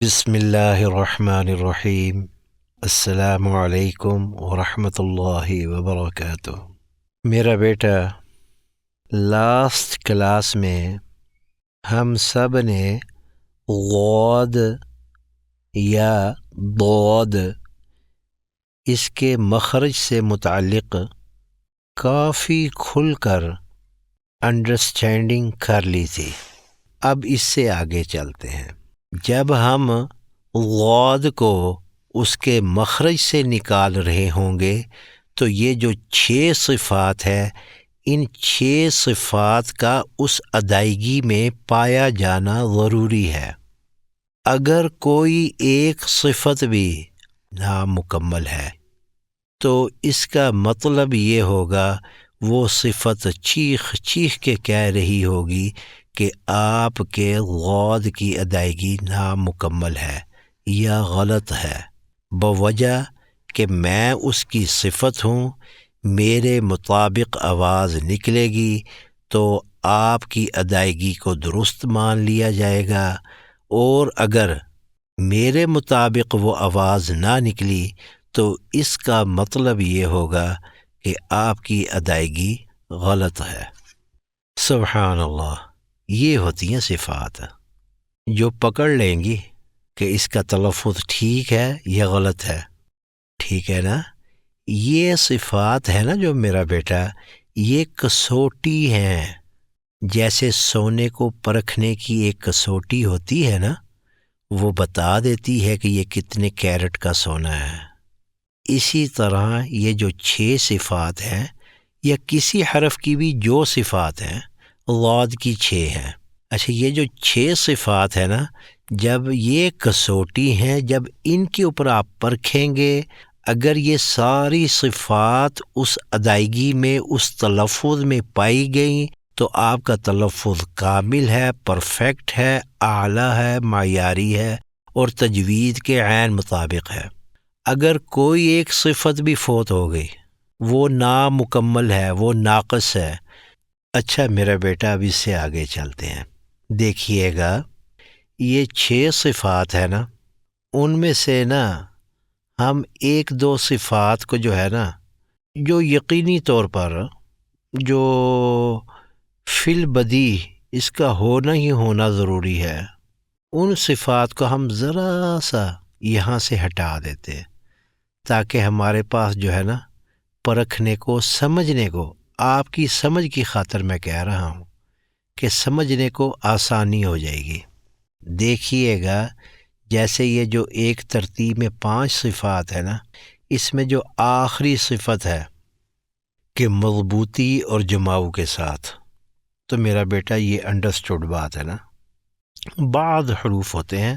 بسم اللہ الرحمن الرحیم۔ السلام علیکم ورحمۃ اللہ وبرکاتہ۔ میرا بیٹا، لاسٹ کلاس میں ہم سب نے غود یا ضاد اس کے مخرج سے متعلق کافی کھل کر انڈرسٹینڈنگ کر لی تھی۔ اب اس سے آگے چلتے ہیں۔ جب ہم غود کو اس کے مخرج سے نکال رہے ہوں گے تو یہ جو 6 صفات ہے، ان 6 صفات کا اس ادائیگی میں پایا جانا ضروری ہے۔ اگر کوئی ایک صفت بھی نامکمل ہے تو اس کا مطلب یہ ہوگا وہ صفت چیخ چیخ کے کہہ رہی ہوگی کہ آپ کے غود کی ادائیگی نامکمل ہے یا غلط ہے، بوجہ کہ میں اس کی صفت ہوں، میرے مطابق آواز نکلے گی تو آپ کی ادائیگی کو درست مان لیا جائے گا، اور اگر میرے مطابق وہ آواز نہ نکلی تو اس کا مطلب یہ ہوگا کہ آپ کی ادائیگی غلط ہے۔ سبحان اللہ، یہ ہوتی ہیں صفات جو پکڑ لیں گی کہ اس کا تلفظ ٹھیک ہے یا غلط ہے۔ ٹھیک ہے نا؟ یہ صفات ہے نا جو میرا بیٹا، یہ کسوٹی ہیں۔ جیسے سونے کو پرکھنے کی ایک کسوٹی ہوتی ہے نا، وہ بتا دیتی ہے کہ یہ کتنے کیرٹ کا سونا ہے۔ اسی طرح یہ جو 6 صفات ہیں یا کسی حرف کی بھی جو صفات ہیں، غاد کی 6 ہیں۔ اچھا، یہ جو 6 صفات ہیں نا، جب یہ کسوٹی ہیں، جب ان کے اوپر آپ پرکھیں گے، اگر یہ ساری صفات اس ادائیگی میں، اس تلفظ میں پائی گئیں تو آپ کا تلفظ کامل ہے، پرفیکٹ ہے، اعلیٰ ہے، معیاری ہے اور تجوید کے عین مطابق ہے۔ اگر کوئی ایک صفت بھی فوت ہو گئی، وہ نامکمل ہے، وہ ناقص ہے۔ اچھا میرا بیٹا، اب اس سے آگے چلتے ہیں۔ دیکھیے گا، یہ 6 صفات ہے نا، ان میں سے نا ہم 1-2 صفات کو جو ہے نا، جو یقینی طور پر جو فی البدی اس کا ہونا ہی ہونا ضروری ہے، ان صفات کو ہم ذرا سا یہاں سے ہٹا دیتے ہیں تاکہ ہمارے پاس جو ہے نا پرکھنے کو، سمجھنے کو، آپ کی سمجھ کی خاطر میں کہہ رہا ہوں کہ سمجھنے کو آسانی ہو جائے گی۔ دیکھیے گا، جیسے یہ جو ایک ترتیب میں 5 صفات ہے نا، اس میں جو آخری صفت ہے کہ مضبوطی اور جماؤ کے ساتھ، تو میرا بیٹا یہ انڈرسٹوڈ بات ہے نا۔ بعض حروف ہوتے ہیں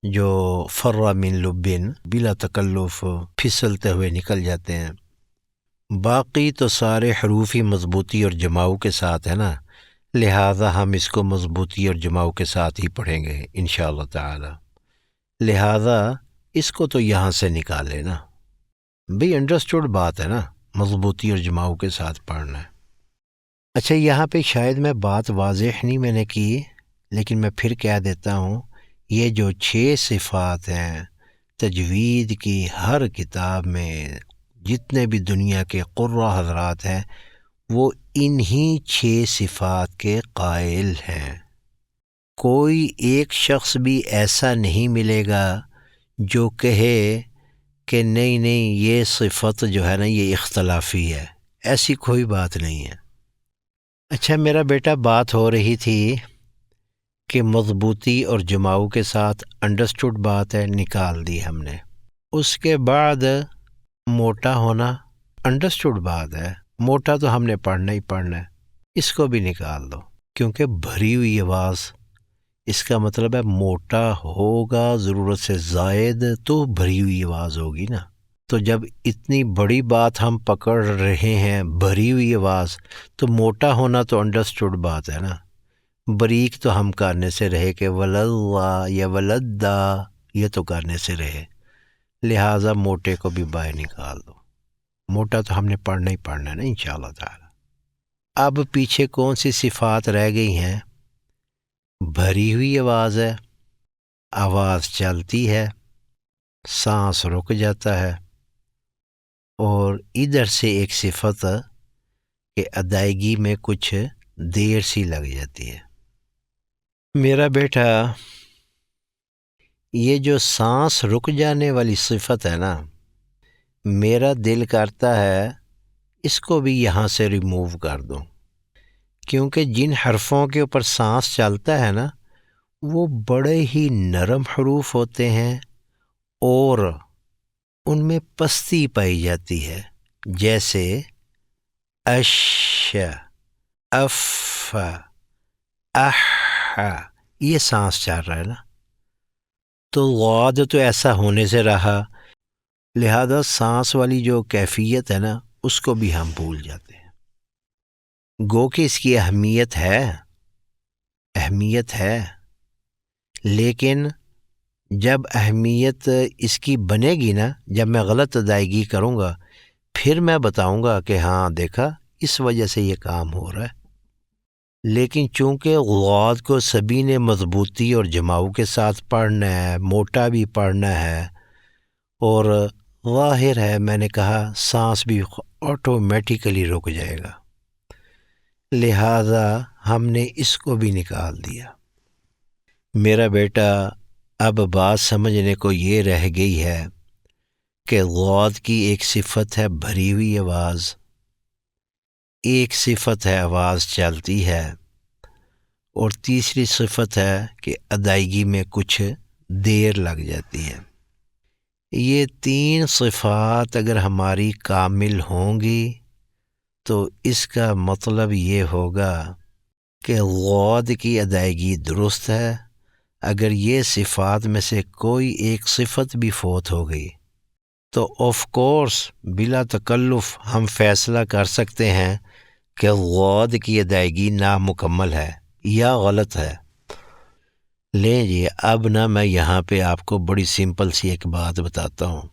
جو فر من لبن، بلا تکلف پھسلتے ہوئے نکل جاتے ہیں، باقی تو سارے حروف ہی مضبوطی اور جماؤ کے ساتھ ہے نا، لہٰذا ہم اس کو مضبوطی اور جماؤ کے ساتھ ہی پڑھیں گے انشاءاللہ تعالی۔ لہٰذا اس کو تو یہاں سے نکال لینا بھئی، انڈرسٹوڈ بات ہے نا، مضبوطی اور جماؤ کے ساتھ پڑھنا ہے۔ اچھا، یہاں پہ شاید میں بات واضح نہیں میں نے کی، لیکن میں پھر کہہ دیتا ہوں، یہ جو 6 صفات ہیں، تجوید کی ہر کتاب میں جتنے بھی دنیا کے قراء حضرات ہیں، وہ انہی 6 صفات کے قائل ہیں۔ کوئی ایک شخص بھی ایسا نہیں ملے گا جو کہے کہ نہیں نہیں، یہ صفت جو ہے نا یہ اختلافی ہے، ایسی کوئی بات نہیں ہے۔ اچھا میرا بیٹا، بات ہو رہی تھی کہ مضبوطی اور جماؤ کے ساتھ، انڈرسٹوڈ بات ہے، نکال دی ہم نے۔ اس کے بعد موٹا ہونا، انڈرسٹوڈ بات ہے، موٹا تو ہم نے پڑھنا ہی پڑھنا ہے، اس کو بھی نکال دو، کیونکہ بھری ہوئی آواز، اس کا مطلب ہے موٹا ہوگا ضرورت سے زائد تو بھری ہوئی آواز ہوگی نا۔ تو جب اتنی بڑی بات ہم پکڑ رہے ہیں، بھری ہوئی آواز، تو موٹا ہونا تو انڈرسٹوڈ بات ہے نا۔ بریک تو ہم کرنے سے رہے کہ وللہ یا ولدا، یہ تو کرنے سے رہے، لہٰذا موٹے کو بھی باہر نکال دو۔ موٹا تو ہم نے پڑھنا ہی پڑھنا ہے نا انشاءاللہ تعالی۔ اب پیچھے کون سی صفات رہ گئی ہیں؟ بھری ہوئی آواز ہے، آواز چلتی ہے، سانس رک جاتا ہے، اور ادھر سے ایک صفت کہ ادائیگی میں کچھ دیر سی لگ جاتی ہے۔ میرا بیٹا، یہ جو سانس رک جانے والی صفت ہے نا، میرا دل کرتا ہے اس کو بھی یہاں سے ریموو کر دوں، کیونکہ جن حرفوں کے اوپر سانس چلتا ہے نا وہ بڑے ہی نرم حروف ہوتے ہیں اور ان میں پستی پائی جاتی ہے، جیسے اش، اف، اح، یہ سانس چل رہا ہے نا، تو غاد تو ایسا ہونے سے رہا، لہذا سانس والی جو کیفیت ہے نا اس کو بھی ہم بھول جاتے ہیں۔ گو کہ اس کی اہمیت ہے، لیکن جب اہمیت اس کی بنے گی نا، جب میں غلط ادائیگی کروں گا پھر میں بتاؤں گا کہ ہاں دیکھا اس وجہ سے یہ کام ہو رہا ہے۔ لیکن چونکہ غاد کو سبھی نے مضبوطی اور جماؤ کے ساتھ پڑھنا ہے، موٹا بھی پڑھنا ہے، اور ظاہر ہے میں نے کہا سانس بھی آٹومیٹیکلی رک جائے گا، لہذا ہم نے اس کو بھی نکال دیا۔ میرا بیٹا، اب بات سمجھنے کو یہ رہ گئی ہے کہ غاد کی ایک صفت ہے بھری ہوئی آواز، ایک صفت ہے آواز چلتی ہے، اور تیسری صفت ہے کہ ادائیگی میں کچھ دیر لگ جاتی ہے۔ یہ تین صفات اگر ہماری کامل ہوں گی تو اس کا مطلب یہ ہوگا کہ غاد کی ادائیگی درست ہے۔ اگر یہ صفات میں سے کوئی ایک صفت بھی فوت ہو گئی تو آف کورس بلا تکلف ہم فیصلہ کر سکتے ہیں کہ غاد کی ادائیگی نامکمل ہے یا غلط ہے۔ لیں جی، اب نہ میں یہاں پہ آپ کو بڑی سمپل سی ایک بات بتاتا ہوں،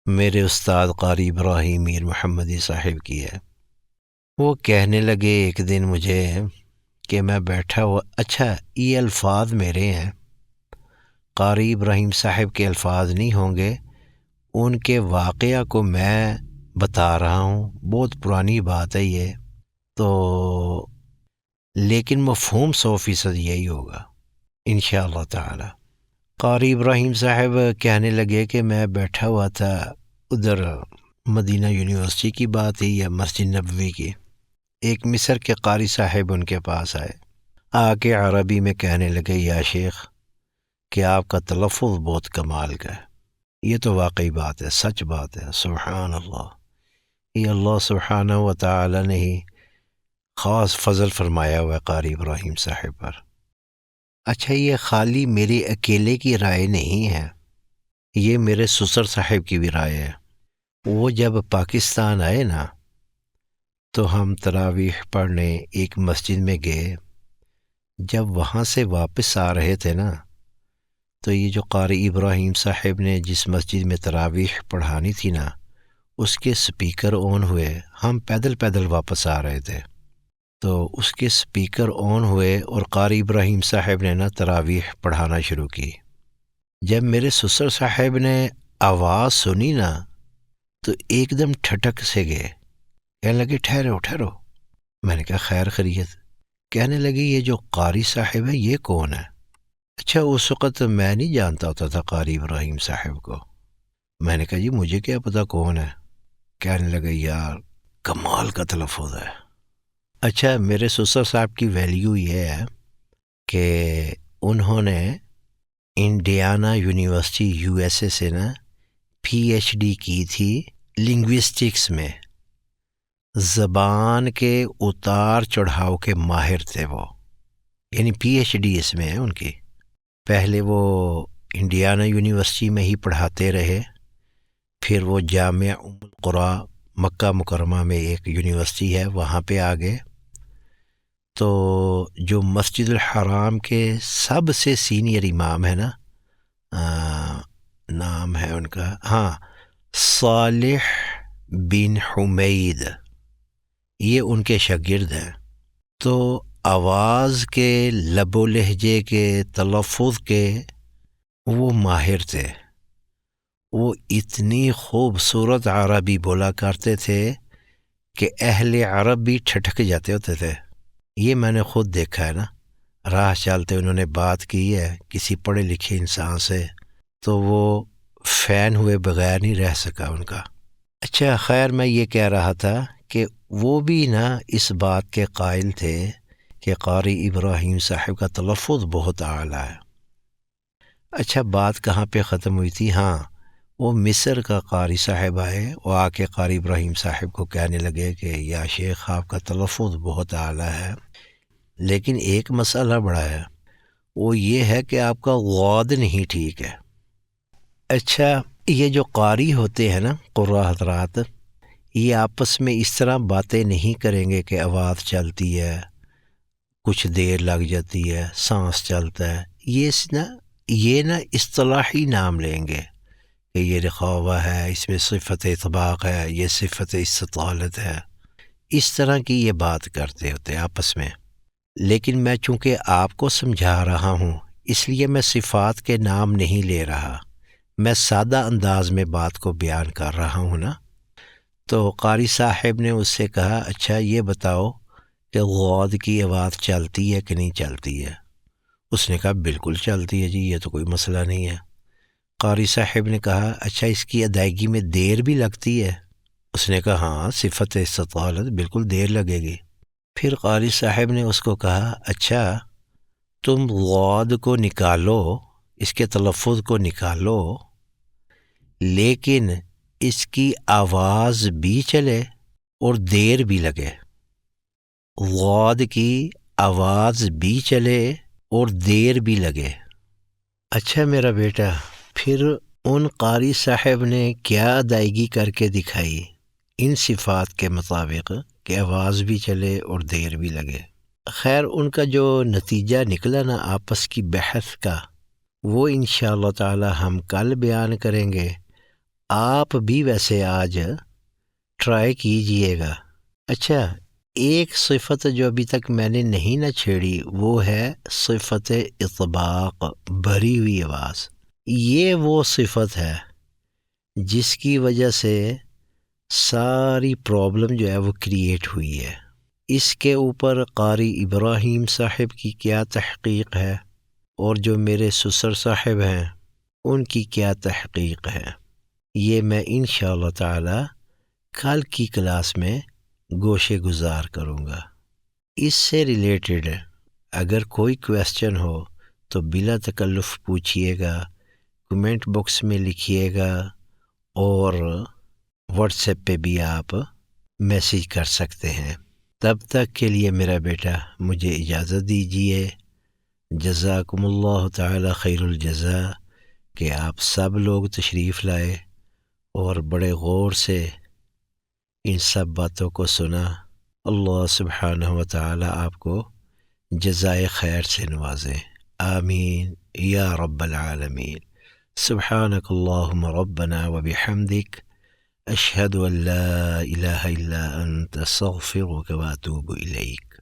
میرے استاد قاری ابراہیم میر محمدی صاحب کی ہے۔ وہ کہنے لگے ایک دن مجھے کہ میں بیٹھا ہوا، اچھا یہ الفاظ میرے ہیں، قاری ابراہیم صاحب کے الفاظ نہیں ہوں گے، ان کے واقعہ کو میں بتا رہا ہوں، بہت پرانی بات ہے یہ تو، لیکن مفہوم 100% یہی ہوگا انشاءاللہ تعالی۔ قاری ابراہیم صاحب کہنے لگے کہ میں بیٹھا ہوا تھا ادھر، مدینہ یونیورسٹی کی بات ہے یا مسجد نبوی کی، ایک مصر کے قاری صاحب ان کے پاس آئے، آ کے عربی میں کہنے لگے یا شیخ کہ آپ کا تلفظ بہت کمال کا ہے۔ یہ تو واقعی بات ہے، سچ بات ہے، سبحان اللہ، یہ اللہ سبحانہ و تعالی نے ہی خاص فضل فرمایا ہوا ہے قاری ابراہیم صاحب پر۔ اچھا یہ خالی میری اکیلے کی رائے نہیں ہے، یہ میرے سسر صاحب کی بھی رائے ہے۔ وہ جب پاکستان آئے نا تو ہم تراویح پڑھنے ایک مسجد میں گئے، جب وہاں سے واپس آ رہے تھے نا تو یہ جو قاری ابراہیم صاحب نے جس مسجد میں تراویح پڑھانی تھی نا اس کے سپیکر آن ہوئے، ہم پیدل پیدل واپس آ رہے تھے تو اس کے سپیکر آن ہوئے اور قاری ابراہیم صاحب نے نا تراویح پڑھانا شروع کی۔ جب میرے سسر صاحب نے آواز سنی نا تو ایک دم ٹھٹک سے گئے، کہنے لگے ٹھہرو ٹھہرو۔ میں نے کہا خیر خیریت؟ کہنے لگے یہ جو قاری صاحب ہے یہ کون ہے؟ اچھا اس وقت میں نہیں جانتا ہوتا تھا قاری ابراہیم صاحب کو۔ میں نے کہا جی مجھے کیا پتا کون ہے؟ کہنے لگے یار کمال کا تلفظ ہے۔ اچھا میرے سسر صاحب کی ویلیو یہ ہے کہ انہوں نے Indiana university U S A سے نا پی ایچ ڈی کی تھی لنگوسٹکس میں، زبان کے اتار چڑھاؤ کے ماہر تھے وہ، یعنی پی ایچ ڈی اس میں ہے ان کی۔ پہلے وہ انڈیانا یونیورسٹی میں ہی پڑھاتے رہے، پھر وہ جامعہ ام القریٰ مکہ مکرمہ میں ایک یونیورسٹی ہے وہاں پہ آ گئے، تو جو مسجد الحرام کے سب سے سینئر امام ہے نا، نام ہے ان کا، ہاں صالح بن حمید، یہ ان کے شاگرد ہیں۔ تو آواز کے، لب و لہجے کے، تلفظ کے وہ ماہر تھے، وہ اتنی خوبصورت عربی بولا کرتے تھے کہ اہل عرب بھی ٹھٹک جاتے ہوتے تھے۔ یہ میں نے خود دیکھا ہے نا، راہ چلتے انہوں نے بات کی ہے کسی پڑھے لکھے انسان سے تو وہ فین ہوئے بغیر نہیں رہ سکا ان کا۔ اچھا خیر، میں یہ کہہ رہا تھا کہ وہ بھی نا اس بات کے قائل تھے کہ قاری ابراہیم صاحب کا تلفظ بہت اعلیٰ ہے۔ اچھا بات کہاں پہ ختم ہوئی تھی؟ ہاں، وہ مصر کا قاری صاحب آئے، وہ آ کے قاری ابراہیم صاحب کو کہنے لگے کہ یا شیخ آپ کا تلفظ بہت اعلیٰ ہے، لیکن ایک مسئلہ بڑا ہے، وہ یہ ہے کہ آپ کا غاد نہیں ٹھیک ہے۔ اچھا، یہ جو قاری ہوتے ہیں نا قراء حضرات، یہ آپس میں اس طرح باتیں نہیں کریں گے کہ آواز چلتی ہے، کچھ دیر لگ جاتی ہے، سانس چلتا ہے، یہ نا اصطلاحی نام لیں گے کہ یہ رخاوہ ہے، اس میں صفت اطباق ہے، یہ صفت استطالت ہے، اس طرح کی یہ بات کرتے ہوتے آپس میں۔ لیکن میں چونکہ آپ کو سمجھا رہا ہوں اس لیے میں صفات کے نام نہیں لے رہا، میں سادہ انداز میں بات کو بیان کر رہا ہوں نا۔ تو قاری صاحب نے اس سے کہا اچھا یہ بتاؤ کہ غاد کی آواز چلتی ہے کہ نہیں چلتی ہے؟ اس نے کہا بالکل چلتی ہے جی، یہ تو کوئی مسئلہ نہیں ہے۔ قاری صاحب نے کہا اچھا اس کی ادائیگی میں دیر بھی لگتی ہے؟ اس نے کہا ہاں، صفت استطالت بالکل دیر لگے گی۔ پھر قاری صاحب نے اس کو کہا اچھا تم غاد کو نکالو، اس کے تلفظ کو نکالو، لیکن اس کی آواز بھی چلے اور دیر بھی لگے۔ غاد کی آواز بھی چلے اور دیر بھی لگے۔ اچھا میرا بیٹا، پھر ان قاری صاحب نے کیا ادائیگی کر کے دکھائی ان صفات کے مطابق کہ آواز بھی چلے اور دیر بھی لگے؟ خیر ان کا جو نتیجہ نکلا نا آپس کی بحث کا، وہ انشاءاللہ تعالی ہم کل بیان کریں گے۔ آپ بھی ویسے آج ٹرائی کیجئے گا۔ اچھا ایک صفت جو ابھی تک میں نے نہیں نہ چھیڑی وہ ہے صفت اطباق، بھری ہوئی آواز۔ یہ وہ صفت ہے جس کی وجہ سے ساری پرابلم جو ہے وہ کریٹ ہوئی ہے۔ اس کے اوپر قاری ابراہیم صاحب کی کیا تحقیق ہے اور جو میرے سسر صاحب ہیں ان کی کیا تحقیق ہے، یہ میں انشاءاللہ تعالی کل کی کلاس میں گوشے گزار کروں گا۔ اس سے ریلیٹڈ اگر کوئی کویسچن ہو تو بلا تکلف پوچھیے گا، کمنٹ باکس میں لکھیے گا، اور واٹس ایپ پہ بھی آپ میسیج کر سکتے ہیں۔ تب تک کے لیے میرا بیٹا مجھے اجازت دیجیے۔ جزاکم اللہ تعالی خیر الجزا کہ آپ سب لوگ تشریف لائے اور بڑے غور سے ان سب باتوں کو سنا۔ اللہ سبحانہ و تعالی آپ کو جزائے خیر سے نوازے، آمین یا رب العالمین۔ سبحانک اللہم ربنا و بحمدک، اشہد ان لا الہ الا انت، استغفرک و اتوب الیک۔